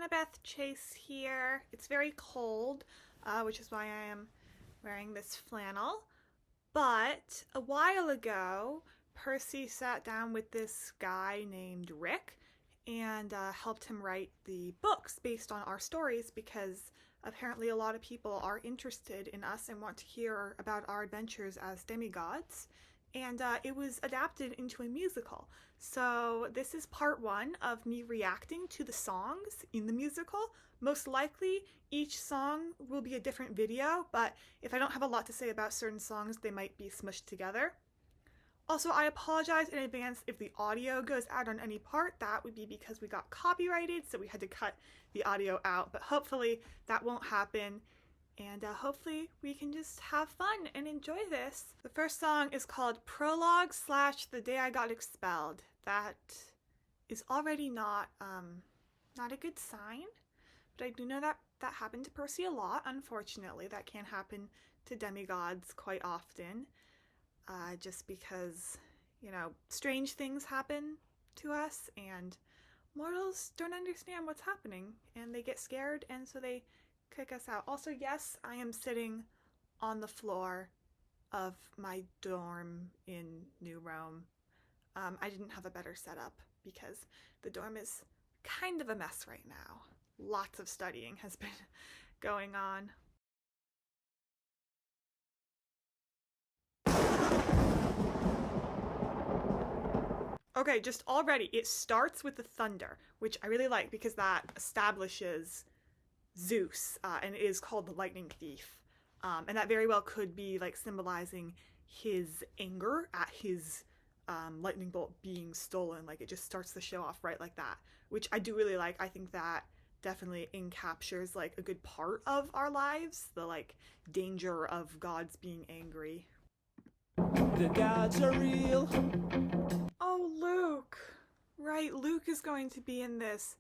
Annabeth Chase here. It's very cold, which is why I am wearing this flannel. But a while ago, Percy sat down with this guy named Rick and helped him write the books based on our stories because apparently a lot of people are interested in us and want to hear about our adventures as demigods. And it was adapted into a musical. So this is part one of me reacting to the songs in the musical. Most likely each song will be a different video, but if I don't have a lot to say about certain songs, they might be smushed together. Also, I apologize in advance if the audio goes out on any part. That would be because we got copyrighted, so we had to cut the audio out, but hopefully that won't happen. And hopefully we can just have fun and enjoy this. The first song is called Prologue / The Day I Got Expelled. That is already not a good sign, but I do know that that happened to Percy a lot, unfortunately. That can happen to demigods quite often, just because, you know, strange things happen to us and mortals don't understand what's happening and they get scared and so they kick us out. Also, yes, I am sitting on the floor of my dorm in New Rome. I didn't have a better setup because the dorm is kind of a mess right now. Lots of studying has been going on. Okay, just already it starts with the thunder, which I really like because that establishes Zeus, and it is called the lightning thief, and that very well could be like symbolizing his anger at his lightning bolt being stolen. Like, it just starts the show off right like that, which I do really like. I think that definitely encaptures like a good part of our lives, the like danger of gods being angry. The gods are real. Oh, Luke. Right, Luke is going to be in this.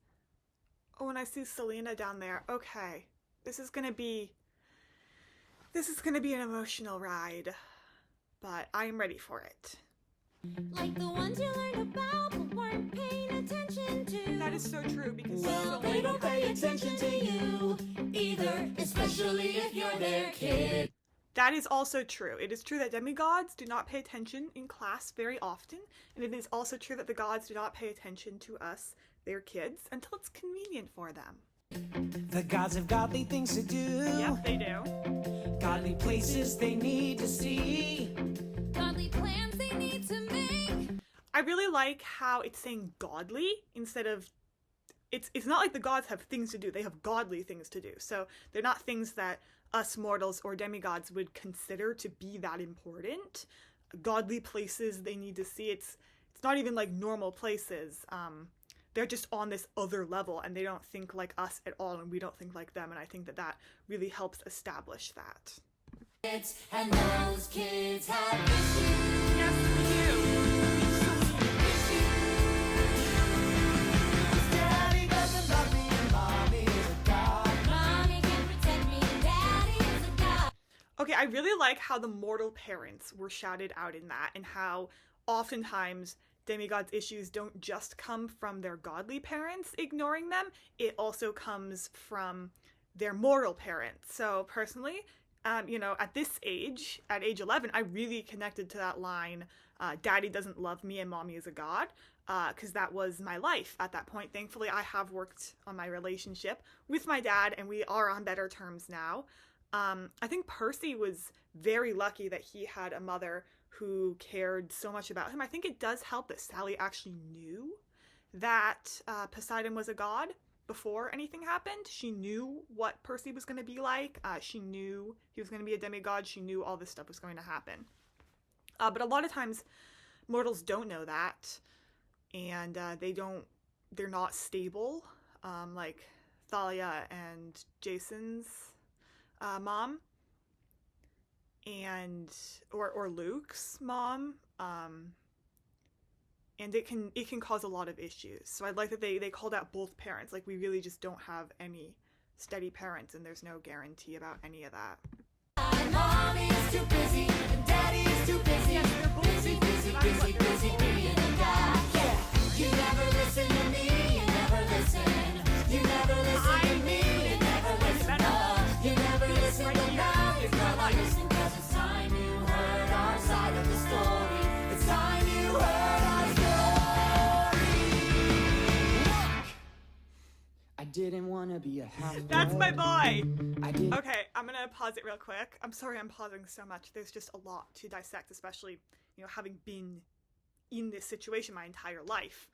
Oh, and I see Selena down there. Okay. This is gonna be an emotional ride, but I am ready for it. Like the ones you learned about but weren't paying attention to. That is so true because well, they don't pay attention to you either, especially if you're their kid. That is also true. It is true that demigods do not pay attention in class very often, and it is also true that the gods do not pay attention to us, their kids, until it's convenient for them. The gods have godly things to do. Yep, they do. Godly places they need to see. Godly plans they need to make. I really like how it's saying godly instead of it's not like the gods have things to do. They have godly things to do. So they're not things that us mortals or demigods would consider to be that important. Godly places they need to see. It's not even like normal places. They're just on this other level and they don't think like us at all and we don't think like them, and I think that that really helps establish that. And those kids have issues. Yes, we do. Daddy doesn't love me and mommy is a god. Mommy can protect me and daddy is a god. Okay, I really like how the mortal parents were shouted out in that, and how oftentimes demigods' issues don't just come from their godly parents ignoring them, it also comes from their mortal parents. So personally, you know, at this age, at age 11, I really connected to that line, Daddy doesn't love me and Mommy is a god, because that was my life at that point. Thankfully, I have worked on my relationship with my dad and we are on better terms now. I think Percy was very lucky that he had a mother who cared so much about him. I think it does help that Sally actually knew that Poseidon was a god before anything happened. She knew what Percy was going to be like. She knew he was going to be a demigod. She knew all this stuff was going to happen. But a lot of times mortals don't know that, and they're not stable, like Thalia and Jason's mom, and or Luke's mom, and it can cause a lot of issues. So I'd like that they called out both parents. Like, we really just don't have any steady parents and there's no guarantee about any of that. Mommy is too busy and daddy is too busy. Yes, they're both busy being a god. Yeah, you never listen to me, you never listen. You never listen. didn't want to be a half-blood. That's my boy. I didn't. Okay, I'm gonna pause it real quick. I'm sorry I'm pausing so much. There's just a lot to dissect, especially, you know, having been in this situation my entire life.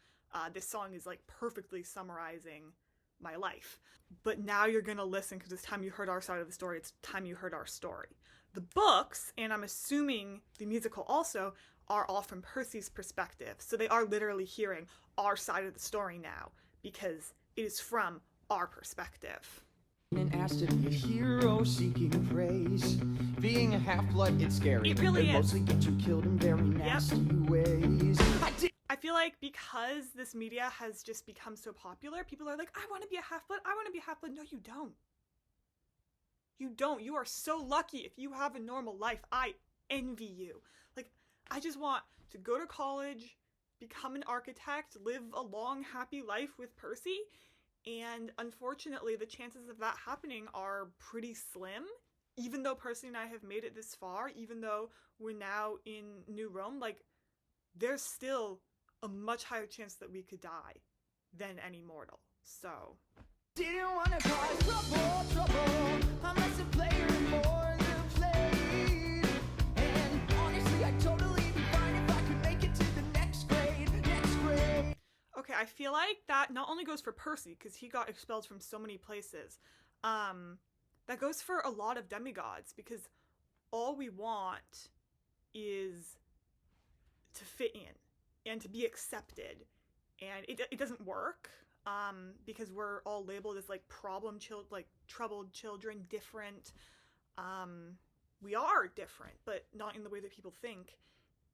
This song is like perfectly summarizing my life. But now you're gonna listen because it's time you heard our side of the story. It's time you heard our story. The books, and I'm assuming the musical also, are all from Percy's perspective. So they are literally hearing our side of the story now because it is from our perspective. And asked to be a hero seeking praise. Being a half-blood, it's scary. It really and is. mostly get you killed in very nasty ways. I feel like because this media has just become so popular, people are like, I want to be a half-blood, I want to be a half-blood. No, you don't. You don't. You are so lucky if you have a normal life. I envy you. Like, I just want to go to college, become an architect, live a long, happy life with Percy. And unfortunately, the chances of that happening are pretty slim. Even though Percy and I have made it this far, even though we're now in New Rome, like, there's still a much higher chance that we could die than any mortal. So... Didn't want to cause trouble. I'm less a player and more the played. And honestly, I'd totally be fine if I could make it to the next grade. Okay, I feel like that not only goes for Percy, because he got expelled from so many places, that goes for a lot of demigods, because all we want is to fit in and to be accepted. And it doesn't work. Because we're all labeled as like troubled children, different. We are different, but not in the way that people think.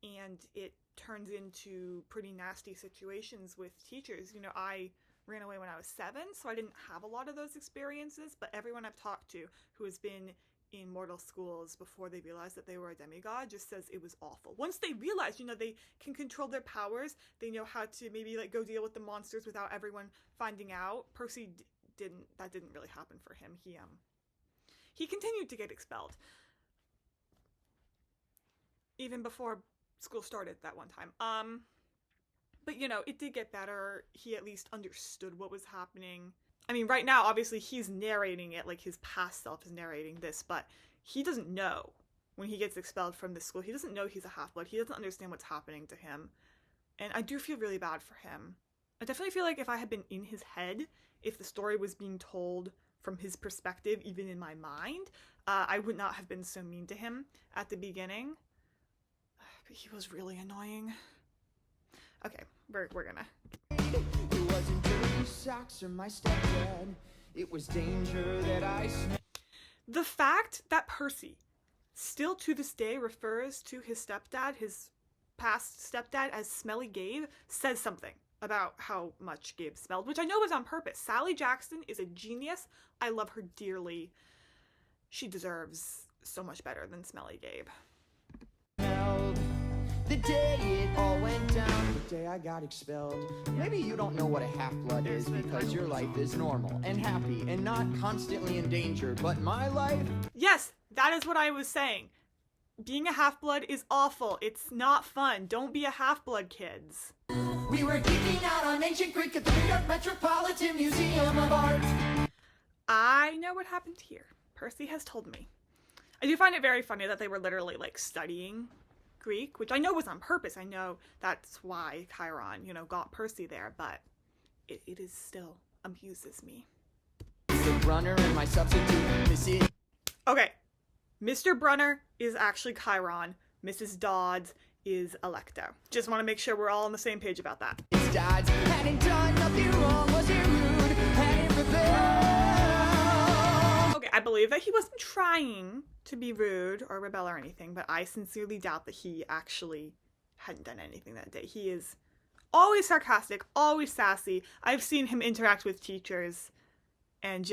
And it turns into pretty nasty situations with teachers. You know, I ran away when I was 7, so I didn't have a lot of those experiences, but everyone I've talked to who has been in mortal schools before they realized that they were a demigod just says it was awful. Once they realize, you know, they can control their powers, they know how to maybe like go deal with the monsters without everyone finding out. Percy that didn't really happen for him. He continued to get expelled even before school started that one time. But you know, it did get better. He at least understood what was happening. I mean, right now, obviously, he's narrating it, like his past self is narrating this, but he doesn't know when he gets expelled from this school. He doesn't know he's a half-blood. He doesn't understand what's happening to him. And I do feel really bad for him. I definitely feel like if I had been in his head, if the story was being told from his perspective, even in my mind, I would not have been so mean to him at the beginning. But he was really annoying. Okay, we're gonna... It wasn't dirty socks or my stepdad. It was danger that I The fact that Percy still to this day refers to his stepdad, his past stepdad, as Smelly Gabe says something about how much Gabe smelled, which I know was on purpose. Sally Jackson is a genius. I love her dearly. She deserves so much better than Smelly Gabe. The day it all went down, the day I got expelled. Maybe you don't know what a half-blood is because your life is normal and happy and not constantly in danger, but my life... Yes, that is what I was saying. Being a half-blood is awful. It's not fun. Don't be a half-blood, kids. We were geeking out on ancient Greek at the New York Metropolitan Museum of Art. I know what happened here. Percy has told me. I do find it very funny that they were literally, like, studying Greek, which I know was on purpose. I know that's why Chiron, you know, got Percy there, but it is still amuses me. Mr. Brunner and my substitute, Mrs. Okay, Mr. Brunner is actually Chiron. Mrs. Dodds is Alecto. Just want to make sure we're all on the same page about that. His dad's hadn't done nothing wrong, was it rude, hadn't rebelled. Okay, I believe that he wasn't trying to be rude or rebel or anything, but I sincerely doubt that he actually hadn't done anything that day. He is always sarcastic, always sassy. I've seen him interact with teachers and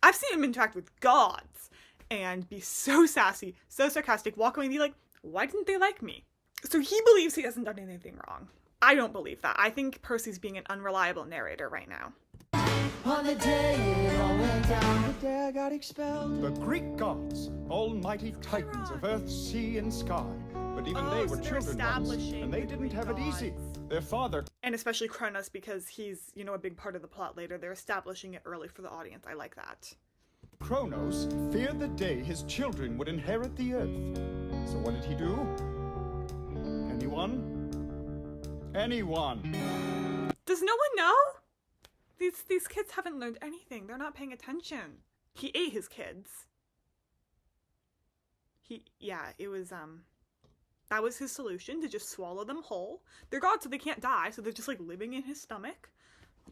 I've seen him interact with gods and be so sassy, so sarcastic, walk away and be like, why didn't they like me? So he believes he hasn't done anything wrong. I don't believe that. I think Percy's being an unreliable narrator right now. On the day it all went down, The day I got expelled. The Greek gods, almighty titans of earth, sea, and sky. But even they were So they're children once, establishing and they the didn't Greek have it easy. gods. Their father, And especially Kronos, because he's, you know, a big part of the plot later. They're establishing it early for the audience. I like that. Kronos, feared the day his children would inherit the earth. So what did he do? Anyone? Anyone? Does no one know? These kids haven't learned anything. They're not paying attention. He ate his kids. It was, that was his solution, to just swallow them whole. They're gods, so they can't die, so they're just, like, living in his stomach.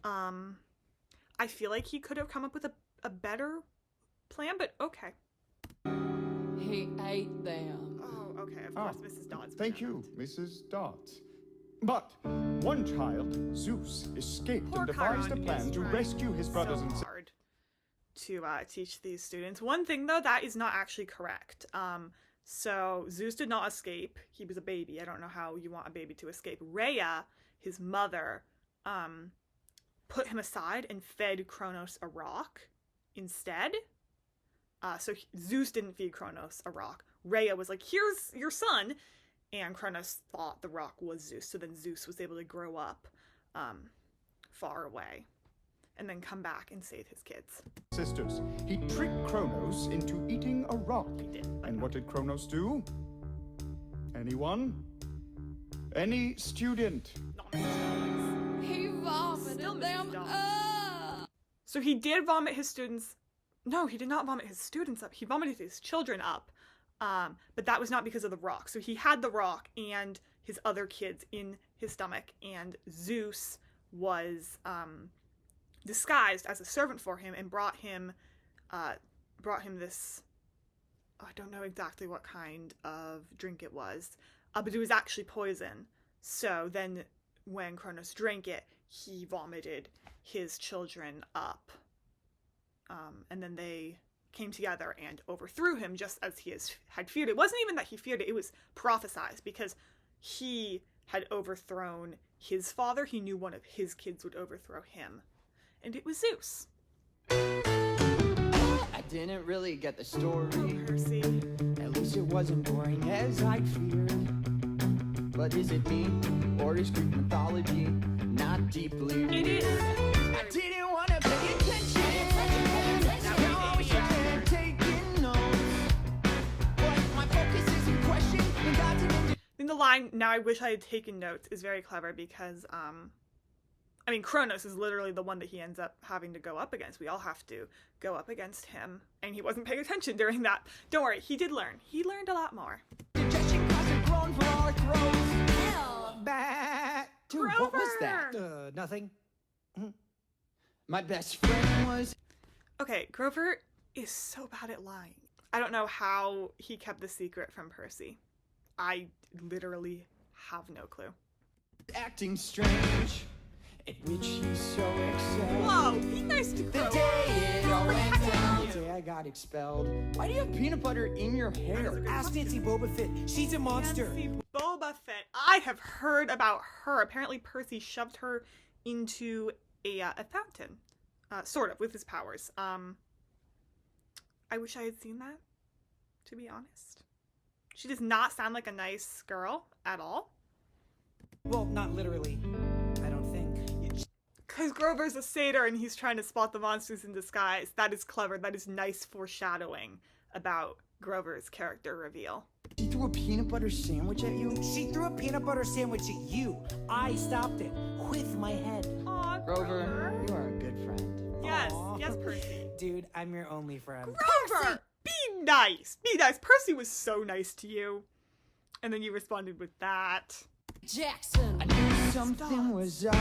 I feel like he could have come up with a better plan, but okay. He ate them. Oh, okay, of course, Mrs. Dodds. Thank you, Mrs. Dodds. But one child, Zeus, escaped Poor and devised a Chiron plan is to trying rescue his brothers so and sisters. hard to teach these students. One thing, though, that is not actually correct. So Zeus did not escape. He was a baby. I don't know how you want a baby to escape. Rhea, his mother, put him aside and fed Kronos a rock instead. So Zeus didn't feed Kronos a rock. Rhea was like, here's your son. And Kronos thought the rock was Zeus. So then Zeus was able to grow up far away and then come back and save his kids. Sisters, he tricked Kronos into eating a rock. He did. And what did Kronos do? Anyone? Any student? Not Mrs. Dodds. He Still vomited Mrs. them Dodds. up. So he did vomit his students. No, he did not vomit his students up. He vomited his children up. But that was not because of the rock. So he had the rock and his other kids in his stomach, and Zeus was disguised as a servant for him and brought him this. I don't know exactly what kind of drink it was, but it was actually poison. So then, when Kronos drank it, he vomited his children up, and then they came together and overthrew him, just as he had feared. It wasn't even that he feared it, it was prophesied, because he had overthrown his father. He knew one of his kids would overthrow him, and it was Zeus. I didn't really get the story. Percy. At least it wasn't boring as I'd feared. But is it me, or is Greek mythology not deeply It is. I didn't want to pay attention. Now I wish I had taken notes. But my focus is in question. And God didn't In the line, "Now I wish I had taken notes," is very clever because, I mean, Kronos is literally the one that he ends up having to go up against. We all have to go up against him, and he wasn't paying attention during that. Don't worry, he did learn. He learned a lot more. Digestion caused a groan from our throats. Hell. Bah. Dude, Grover! what was that? Nothing. My best friend was... Okay, Grover is so bad at lying. I don't know how he kept the secret from Percy. I literally have no clue. acting strange, at which he's so excited. Whoa, be nice to The Grover. day it all went down, you. the day I got expelled. Why do you have peanut butter in your hair? Ask Nancy Boba Fett. She's a monster. Nancy Boba Fett. I have heard about her. Apparently Percy shoved her into a fountain. Sort of, with his powers. I wish I had seen that, to be honest. She does not sound like a nice girl at all. Well, not literally. I don't think. Because Grover's a satyr and he's trying to spot the monsters in disguise. That is clever. That is nice foreshadowing about Grover's character reveal. She threw a peanut butter sandwich at you? She threw a peanut butter sandwich at you. I stopped it with my head. Aw, Grover, you are a good friend. Yes, Aw. yes, Percy. Dude, I'm your only friend. Grover! Be nice! Be nice! Percy was so nice to you. And then you responded with that. Jackson. I knew something was up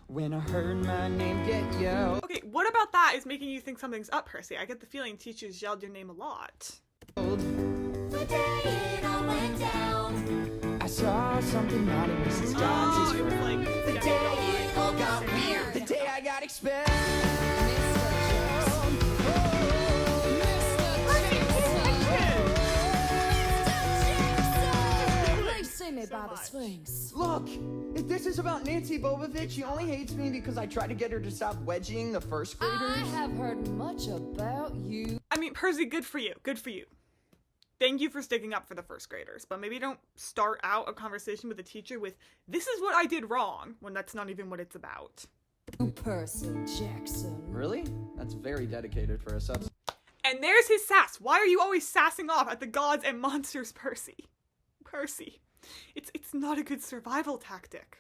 when I heard my name get yelled. Okay, what about that is making you think something's up, Percy? I get the feeling teachers yelled your name a lot. The day it all went down. I saw something out of Mrs. Oh, Johnson's it was room. like... The yeah, day it all got yeah. weird. The day I got expelled. Racing it by the much. Sphinx. Look, if this is about Nancy Bobovich, she only hates me because I tried to get her to stop wedging the first graders. I have heard much about you. I mean, Percy, good for you. Good for you. thank you for sticking up for the first graders, but maybe don't start out a conversation with a teacher with, this is what I did wrong, when that's not even what it's about. Percy Jackson. Really? That's very dedicated for a subs. And there's his sass. Why are you always sassing off at the gods and monsters, Percy? Percy. It's not a good survival tactic.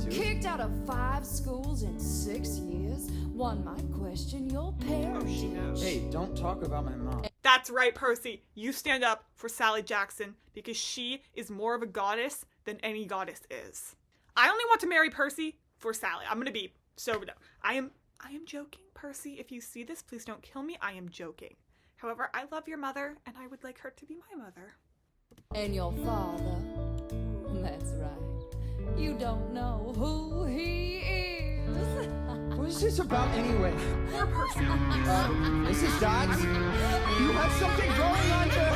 Kicked out of 5 schools in 6 years. One might question your Oh, parentage. she knows. Hey, don't talk about my mom. That's right, Percy. You stand up for Sally Jackson because she is more of a goddess than any goddess is. I only want to marry Percy for Sally. I'm gonna be so... I am joking, Percy. If you see this, please don't kill me. I am joking. However, I love your mother, and I would like her to be my mother. And your father. That's right. You don't know who he is. What is this about anyway? Poor Percy. Mrs. Dodds? You have something going on there.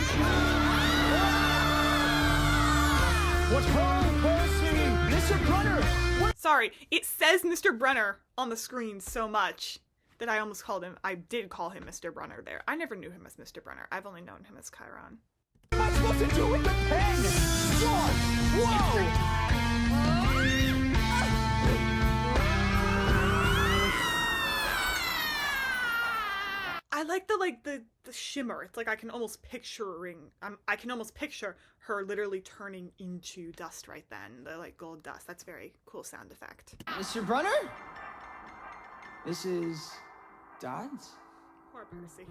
What's wrong, Percy? Mr. Brunner! What? Sorry, it says Mr. Brenner on the screen so much that I almost called him... I did call him Mr. Brenner there. I never knew him as Mr. Brenner. I've only known him as Chiron. What am I supposed to do with the pen? George! Whoa! I like the shimmer. It's like I can almost picture her literally turning into dust right then. The like gold dust. That's very cool sound effect. Mr. Brunner? Mrs. Dodds? Poor Percy.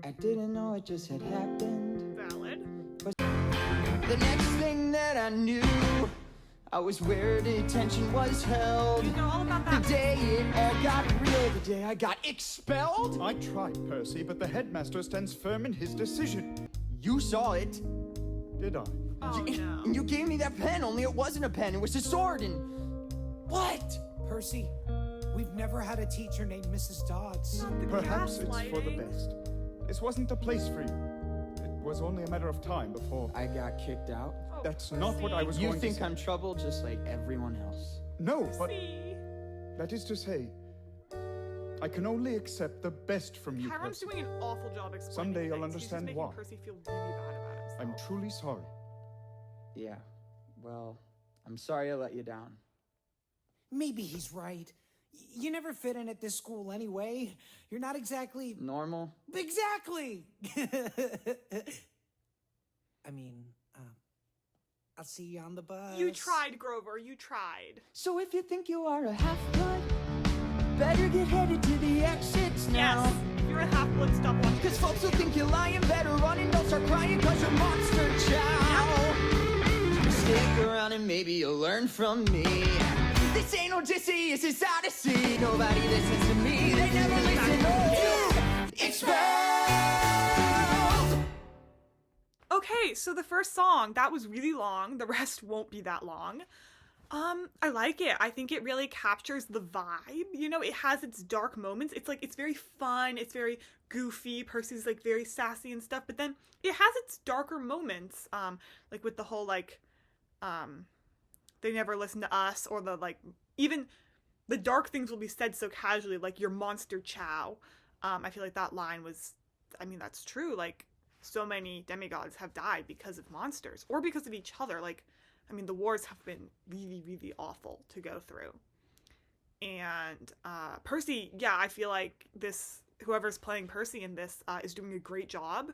I didn't know it just had happened. Valid. The next thing that I knew, I was where detention was held. You know all about The that. day it all got real, the day I got expelled. I tried, Percy, but the headmaster stands firm in his decision. You saw it. Did I? Oh no. And you gave me that pen, only it wasn't a pen, it was a sword and... What? Percy, we've never had a teacher named Mrs. Dodds. The Perhaps it's for the gaslighting. best. This wasn't the place for you. It was only a matter of time before... I got kicked out. Oh, That's not what I was You going think to say. I'm trouble just like everyone else? No, but Percy. that is to say, I can only accept the best from you, Chiron's Percy. doing an awful job explaining Someday you'll things. He's just understand making why. Percy feel really bad about himself. I'm truly sorry. Yeah. Well, I'm sorry I let you down. Maybe he's right. You never fit in at this school anyway. You're not exactly... Normal? Exactly! I mean, I'll see you on the bus. You tried, Grover. You tried. So if you think you are a half-blood, better get headed to the exits now. Yes. If you're a half-blood, stop watching. Cause folks will think you're lying, better run and don't start crying cause you're monster chow. Stick around and maybe you'll learn from me. This ain't Odysseus, it's Odyssey. Nobody listens to me, they never listen to Expelled! Okay, so the first song, that was really long. The rest won't be that long. I like it. I think it really captures the vibe. You know, it has its dark moments. It's like, it's very fun. It's very goofy. Percy's like very sassy and stuff, but then it has its darker moments. Like with the whole like, they never listen to us, or the like, even the dark things will be said so casually, like your monster chow. I feel like that line was, I mean, that's true. Like, so many demigods have died because of monsters or because of each other. Like, I mean, the wars have been really, really awful to go through. And Percy, yeah, I feel like whoever's playing Percy in this is doing a great job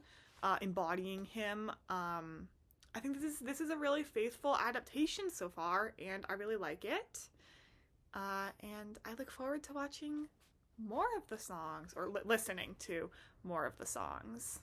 embodying him. I think this is a really faithful adaptation so far, and I really like it. And I look forward to watching more of the songs, or listening to more of the songs.